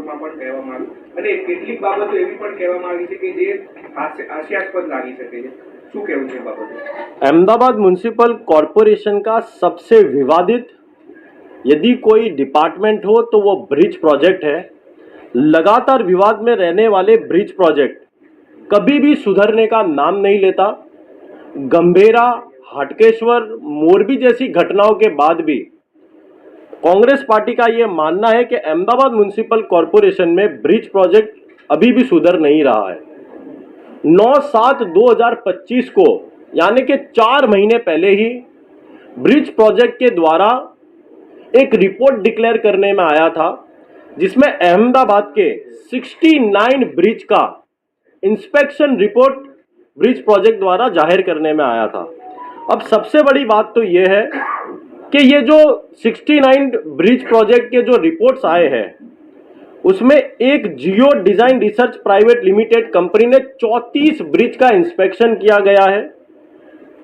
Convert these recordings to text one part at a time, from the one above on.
રિપોર્ટમાં પણ કહેવામાં આવ્યું અને કેટલીક બાબતો એવી પણ કહેવામાં આવી છે કે જે હાસ્યાસ્પદ લાગી શકે છે. શું કહેવું છે બાબતે? अहमदाबाद म्यूनिसिपल कॉरपोरेशन का सबसे विवादित यदि कोई डिपार्टमेंट हो तो वो ब्रिज प्रोजेक्ट है। लगातार विवाद में रहने वाले ब्रिज प्रोजेक्ट कभी भी सुधरने का नाम नहीं लेता। गंभीरा, हटकेश्वर, मोरबी जैसी घटनाओं के बाद भी कांग्रेस पार्टी का ये मानना है कि अहमदाबाद म्यूनिसिपल कॉरपोरेशन में ब्रिज प्रोजेक्ट अभी भी सुधर नहीं रहा है। 9/7/2025 को यानी कि 4 महीने पहले ही ब्रिज प्रोजेक्ट के द्वारा एक रिपोर्ट डिक्लेयर करने में आया था जिसमें अहमदाबाद के 69 ब्रिज का इंस्पेक्शन रिपोर्ट ब्रिज प्रोजेक्ट द्वारा जाहिर करने में आया था। अब सबसे बड़ी बात तो यह है कि ये जो 69 ब्रिज प्रोजेक्ट के जो रिपोर्ट्स आए हैं उसमें एक Geo design research private limited company ने 34 ब्रिज का इंस्पेक्शन किया गया है।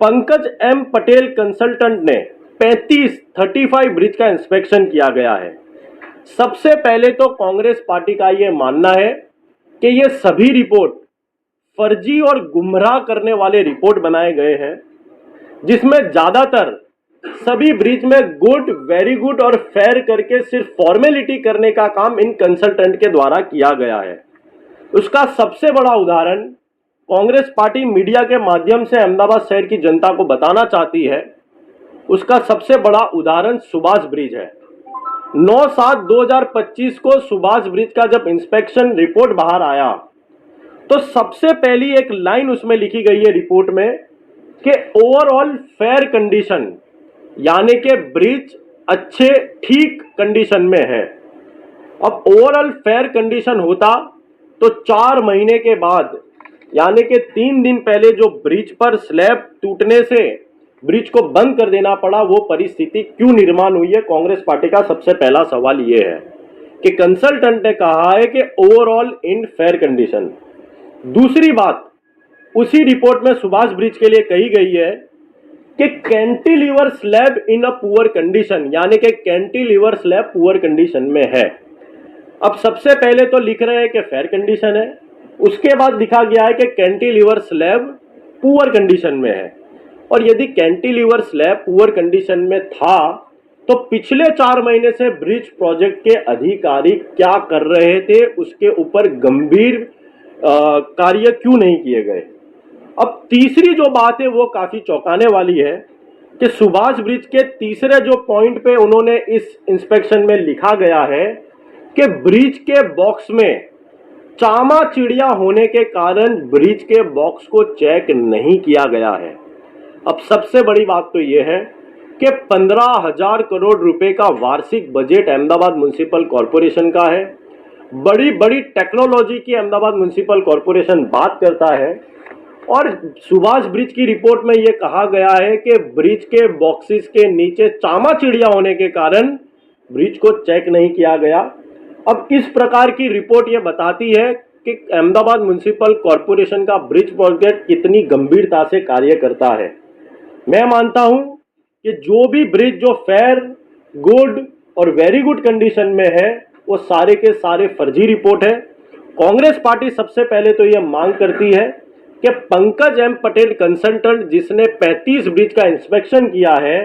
पंकज एम पटेल कंसल्टेंट ने 35 ब्रिज का इंस्पेक्शन किया गया है। सबसे पहले तो कांग्रेस पार्टी का ये मानना है कि ये सभी रिपोर्ट फर्जी और गुमराह करने वाले रिपोर्ट बनाए गए हैं जिसमें ज्यादातर सभी ब्रिज में गुड, वेरी गुड और फेयर करके सिर्फ फॉर्मेलिटी करने का काम इन कंसल्टेंट के द्वारा किया गया है। उसका सबसे बड़ा उदाहरण कांग्रेस पार्टी मीडिया के माध्यम से अहमदाबाद शहर की जनता को बताना चाहती है। उसका सबसे बड़ा उदाहरण सुभाष ब्रिज है। 9/7/2025 को सुभाष ब्रिज का जब इंस्पेक्शन रिपोर्ट बाहर आया तो सबसे पहली एक लाइन उसमें लिखी गई है रिपोर्ट में कि ओवरऑल फेयर कंडीशन, यानी कि ब्रिज अच्छे ठीक कंडीशन में है। अब ओवरऑल फेयर कंडीशन होता तो 4 महीने के बाद यानी कि 3 दिन पहले जो ब्रिज पर स्लैब टूटने से ब्रिज को बंद कर देना पड़ा, वो परिस्थिति क्यों निर्माण हुई है? कांग्रेस पार्टी का सबसे पहला सवाल ये है कि कंसल्टेंट ने कहा है कि ओवरऑल इन फेयर कंडीशन। दूसरी बात उसी रिपोर्ट में सुभाष ब्रिज के लिए कही गई है कि cantilever slab in a poor condition, यानी कि कैंटिलीवर स्लैब पुअर कंडीशन में है। अब सबसे पहले तो लिख रहे हैं कि फेयर कंडीशन है, उसके बाद लिखा गया है कि कैंटिलीवर स्लैब पुअर कंडीशन में है। और यदि कैंटिलीवर स्लैब पुअर कंडीशन में था तो पिछले 4 महीने से ब्रिज प्रोजेक्ट के अधिकारी क्या कर रहे थे, उसके ऊपर गंभीर कार्य क्यों नहीं किए गए? अब तीसरी जो बात है वो काफी चौंकाने वाली है कि सुभाष ब्रिज के तीसरे जो पॉइंट पे उन्होंने इस इंस्पेक्शन में लिखा गया है कि ब्रिज के बॉक्स में चामा चिड़िया होने के कारण ब्रिज के बॉक्स को चेक नहीं किया गया है। अब सबसे बड़ी बात तो यह है कि 15,000 करोड़ रुपए का वार्षिक बजट अहमदाबाद म्युनिसिपल कॉरपोरेशन का है। बड़ी बड़ी टेक्नोलॉजी की अहमदाबाद म्युनिसिपल कॉरपोरेशन बात करता है और सुभाष ब्रिज की रिपोर्ट में यह कहा गया है कि ब्रिज के बॉक्सेस के नीचे चामा चिड़िया होने के कारण ब्रिज को चेक नहीं किया गया। अब इस प्रकार की रिपोर्ट ये बताती है कि अहमदाबाद म्युनिसिपल कॉरपोरेशन का ब्रिज प्रोजेक्ट कितनी गंभीरता से कार्य करता है। मैं मानता हूं कि जो भी ब्रिज जो फेयर, गुड और वेरी गुड कंडीशन में है वो सारे के सारे फर्जी रिपोर्ट है। कांग्रेस पार्टी सबसे पहले तो ये मांग करती है कि पंकज एम पटेल कंसल्टेंट जिसने 35 ब्रिज का इंस्पेक्शन किया है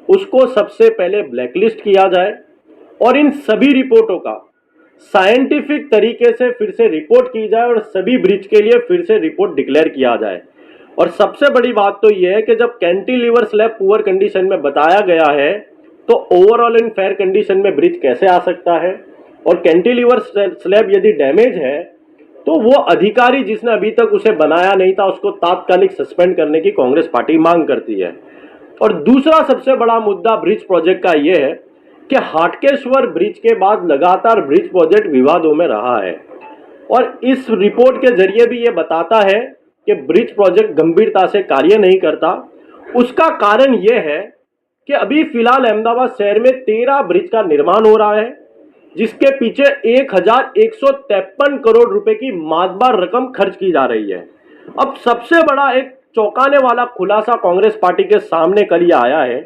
उसको सबसे पहले ब्लैकलिस्ट किया जाए और इन सभी रिपोर्टों का साइंटिफिक तरीके से फिर से रिपोर्ट की जाए और सभी ब्रिज के लिए फिर से रिपोर्ट डिक्लेयर किया जाए। और सबसे बड़ी बात तो यह है कि जब कैंटिलीवर स्लैब पुअर कंडीशन में बताया गया है तो ओवरऑल इन फेयर कंडीशन में ब्रिज कैसे आ सकता है? और कैंटिलीवर स्लैब यदि डैमेज है तो वो अधिकारी जिसने अभी तक उसे बनाया नहीं था उसको तात्कालिक सस्पेंड करने की कांग्रेस पार्टी मांग करती है। और दूसरा सबसे बड़ा मुद्दा ब्रिज प्रोजेक्ट का यह है कि हाटकेश्वर ब्रिज के बाद लगातार ब्रिज प्रोजेक्ट विवादों में रहा है और इस रिपोर्ट के जरिए भी ये बताता है कि ब्रिज प्रोजेक्ट गंभीरता से कार्य नहीं करता। उसका कारण यह है कि अभी फिलहाल अहमदाबाद शहर में 13 ब्रिज का निर्माण हो रहा है जिसके पीछे 1,153 करोड़ रुपए की मातबार रकम खर्च की जा रही है। अब सबसे बड़ा एक चौंकाने वाला खुलासा कांग्रेस पार्टी के सामने कल ये आया है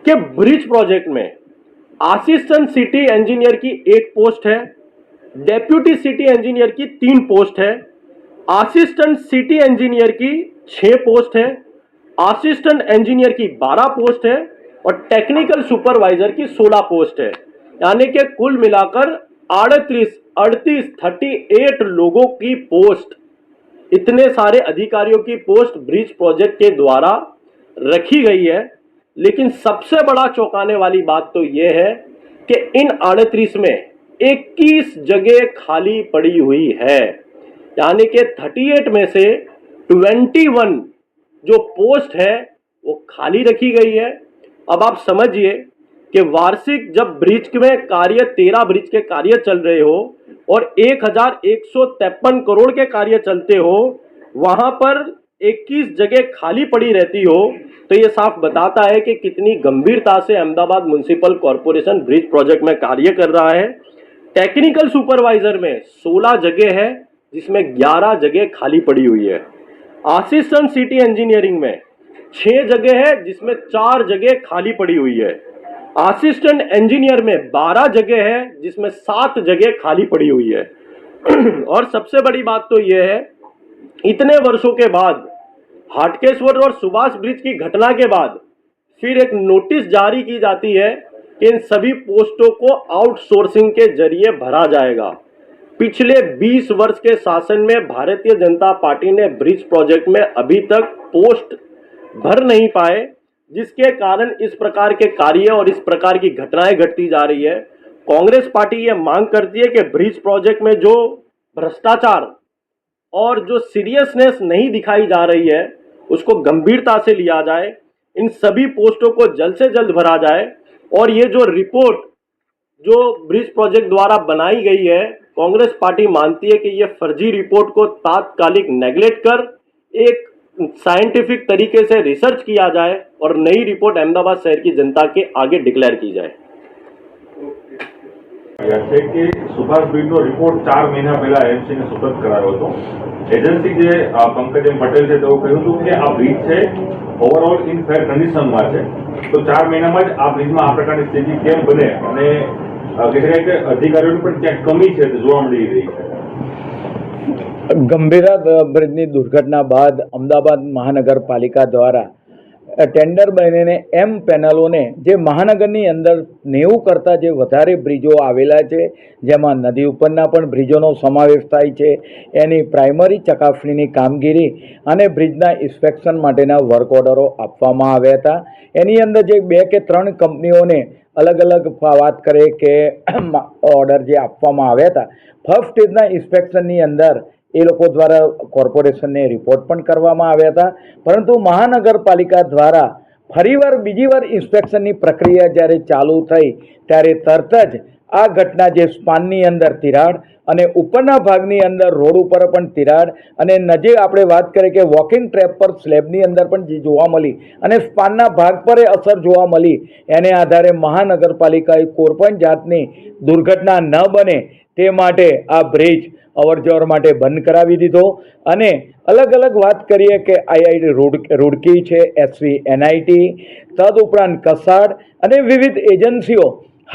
कि ब्रिज प्रोजेक्ट में असिस्टेंट सिटी इंजीनियर की एक पोस्ट है डेप्यूटी सिटी इंजीनियर की 3 पोस्ट है, असिस्टेंट सिटी इंजीनियर की 6 पोस्ट है, असिस्टेंट इंजीनियर की 12 पोस्ट है और टेक्निकल सुपरवाइजर की 16 पोस्ट है। यानी कि कुल मिलाकर 38 लोगों की पोस्ट, इतने सारे अधिकारियों की पोस्ट ब्रिज प्रोजेक्ट के द्वारा रखी गई है। लेकिन सबसे बड़ा चौंकाने वाली बात तो यह है कि इन 38 में 21 जगह खाली पड़ी हुई है। यानी कि 38 में से 21 जो पोस्ट है वो खाली रखी गई है। अब आप समझिए कि वार्षिक जब ब्रिज में कार्य 13 ब्रिज के कार्य चल रहे हो और 1153 करोड़ के कार्य चलते हो, वहां पर 21 जगह खाली पड़ी रहती हो, तो ये साफ बताता है कि कितनी गंभीरता से Ahmedabad municipal corporation bridge project में कार्य कर रहा है। टेक्निकल सुपरवाइजर में 16 जगह है जिसमें 11 जगह खाली पड़ी हुई है। असिस्टेंट सिटी इंजीनियरिंग में 6 जगह है जिसमें 4 जगह खाली पड़ी हुई है। असिस्टेंट इंजीनियर में 12 जगह है जिसमें 7 जगह खाली पड़ी हुई है। और सबसे बड़ी बात तो यह है, इतने वर्षों के बाद हाटकेश्वर और सुभाष ब्रिज की घटना के बाद फिर एक नोटिस जारी की जाती है कि इन सभी पोस्टों को आउटसोर्सिंग के जरिए भरा जाएगा। पिछले 20 वर्ष के शासन में भारतीय जनता पार्टी ने ब्रिज प्रोजेक्ट में अभी तक पोस्ट भर नहीं पाए, जिसके कारण इस प्रकार के कार्य और इस प्रकार की घटनाएं घटती जा रही है। कांग्रेस पार्टी ये मांग करती है कि ब्रिज प्रोजेक्ट में जो भ्रष्टाचार और जो सीरियसनेस नहीं दिखाई जा रही है उसको गंभीरता से लिया जाए, इन सभी पोस्टों को जल्द से जल्द भरा जाए। और ये जो रिपोर्ट जो ब्रिज प्रोजेक्ट द्वारा बनाई गई है, कांग्रेस पार्टी मानती है कि ये फर्जी रिपोर्ट को तात्कालिक नेगलेक्ट कर एक साइंटिफिक तरीके से रिसर्च किया जाए और नई रिपोर्ट अहमदाबाद शहर की जनता के आगे डिक्लेयर की जाए। છે કે સુભાષ બ્રિજનો રિપોર્ટ 4 મહિના પહેલા એમસી ને સુપરત કરાયો હતો। એજન્સી જે પંકજમ પટેલ છે તેઓ કહ્યું હતું કે આ બ્રિજ છે ઓવરઓલ ઇન ફેર કન્ડિશનમાં છે, તો 4 મહિનામાં જ આ બ્રિજમાં આ પ્રકારની સ્થિતિ કેમ બને અને કેટલાક અધિકારીઓની પણ ક્યાંક કમી છે તે જોવા મળી રહી છે। ગંભીરા બ્રિજની દુર્ઘટના બાદ અમદાવાદ મહાનગરપાલિકા દ્વારા ટેન્ડર બનીને એમ પેનલોને જે મહાનગરની અંદર 90 કરતાં જે વધારે બ્રિજો આવેલા છે, જેમાં નદી ઉપરના પણ બ્રિજોનો સમાવેશ થાય છે, એની પ્રાઇમરી ચકાસણીની કામગીરી અને બ્રિજના ઇન્સ્પેક્શન માટેના વર્ક ઓર્ડરો આપવામાં આવ્યા હતા। એની અંદર જે 2 કે 3 કંપનીઓને અલગ અલગ વાત કરે કે ઓર્ડર જે આપવામાં આવ્યા હતા, ફર્સ્ટ સ્ટેજના ઇન્સ્પેક્શનની અંદર એ લોકો દ્વારા કોર્પોરેશનને રિપોર્ટ પણ કરવામાં આવ્યા હતા, પરંતુ મહાનગરપાલિકા દ્વારા ફરીવાર બીજી વાર ઇન્સ્પેક્શનની પ્રક્રિયા જ્યારે ચાલુ થઈ ત્યારે તરત જ આ ઘટના જે સ્પાનની અંદર તિરાડ અને ઉપરના ભાગની અંદર રોડ ઉપર પણ તિરાડ અને નજીક આપણે વાત કરીએ કે વોકિંગ ટ્રેપ પર સ્લેબની અંદર પણ જે જોવા મળી અને સ્પાનના ભાગ પર અસર જોવા મળી, એને આધારે મહાનગરપાલિકાએ કોઈપણ જાતની દુર્ઘટના ન બને તે માટે આ બ્રિજ અવરજવર માટે બંધ કરાવી દીધો। અને અલગ અલગ વાત કરીએ કે આઈઆઈટી રૂડકી છે, એસવી તદુપરાંત કસાડ અને વિવિધ એજન્સીઓ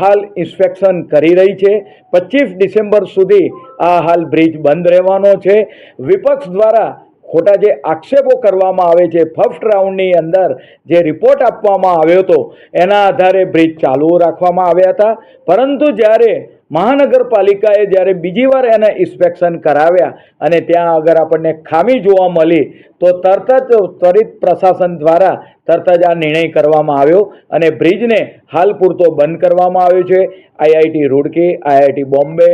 હાલ ઇન્સ્પેક્શન કરી રહી છે। 25 ડિસેમ્બર સુધી આ હાલ બ્રિજ બંધ રહેવાનો છે। વિપક્ષ દ્વારા ખોટા જે આક્ષેપો કરવામાં આવે છે, ફર્સ્ટ રાઉન્ડની અંદર જે રિપોર્ટ આપવામાં આવ્યો હતો એના આધારે બ્રિજ ચાલુ રાખવામાં આવ્યા હતા, પરંતુ જ્યારે મહાનગરપાલિકાએ જ્યારે બીજી વાર એના ઇન્સ્પેક્શન કરાવ્યા અને ત્યાં અગર આપણને ખામી જોવા મળી તો તરત જ ત્વરિત પ્રશાસન દ્વારા તરત જ આ નિર્ણય કરવામાં આવ્યો અને બ્રિજને હાલ પૂરતો બંધ કરવામાં આવ્યો છે। આઈઆઈટી રૂડકી, આઈઆઈટી બોમ્બે,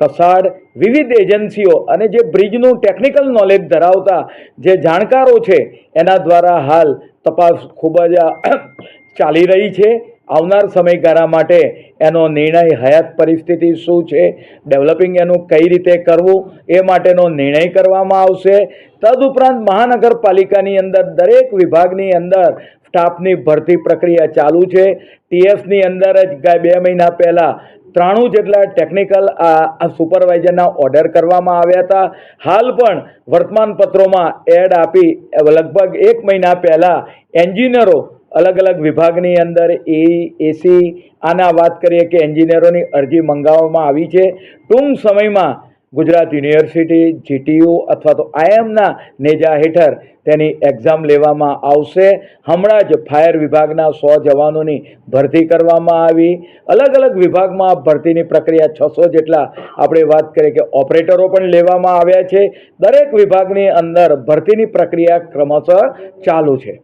કસાડ, વિવિધ એજન્સીઓ અને જે બ્રિજનું ટેકનિકલ નોલેજ ધરાવતા જે જાણકારો છે એના દ્વારા હાલ તપાસ ખૂબ જ ચાલી રહી છે। આવનાર સમયગાળા માટે એનો નિર્ણય હયાત પરિસ્થિતિ શું છે, ડેવલપિંગ એનું કઈ રીતે કરવું એ માટેનો નિર્ણય કરવામાં આવશે। તદુપરાંત મહાનગરપાલિકાની અંદર દરેક વિભાગની અંદર સ્ટાફની ભરતી પ્રક્રિયા ચાલુ છે। ટીએફની અંદર જ 2 મહિના પહેલાં 93 જેટલા ટેકનિકલ સુપરવાઇઝરના ઓર્ડર કરવામાં આવ્યા હતા। હાલ પણ વર્તમાનપત્રોમાં એડ આપી લગભગ 1 મહિના પહેલાં એન્જિનિયરો અલગ અલગ વિભાગની અંદર એસી આના વાત કરીએ કે એન્જિનિયરોની અરજી મંગાવવામાં આવી છે. ટૂંક સમયમાં ગુજરાત યુનિવર્સિટી, જીટીયુ અથવા તો આઈએમના નેજા હેઠળ તેની એક્ઝામ લેવામાં આવશે. હમણાં જ ફાયર વિભાગના 100 જવાનોની ભરતી કરવામાં આવી. અલગ અલગ વિભાગમાં ભરતીની પ્રક્રિયા 600 જેટલા આપણે વાત કરીએ કે ઓપરેટરો પણ લેવામાં આવ્યા છે. દરેક વિભાગની અંદર ભરતીની પ્રક્રિયા ક્રમશઃ ચાલુ છે.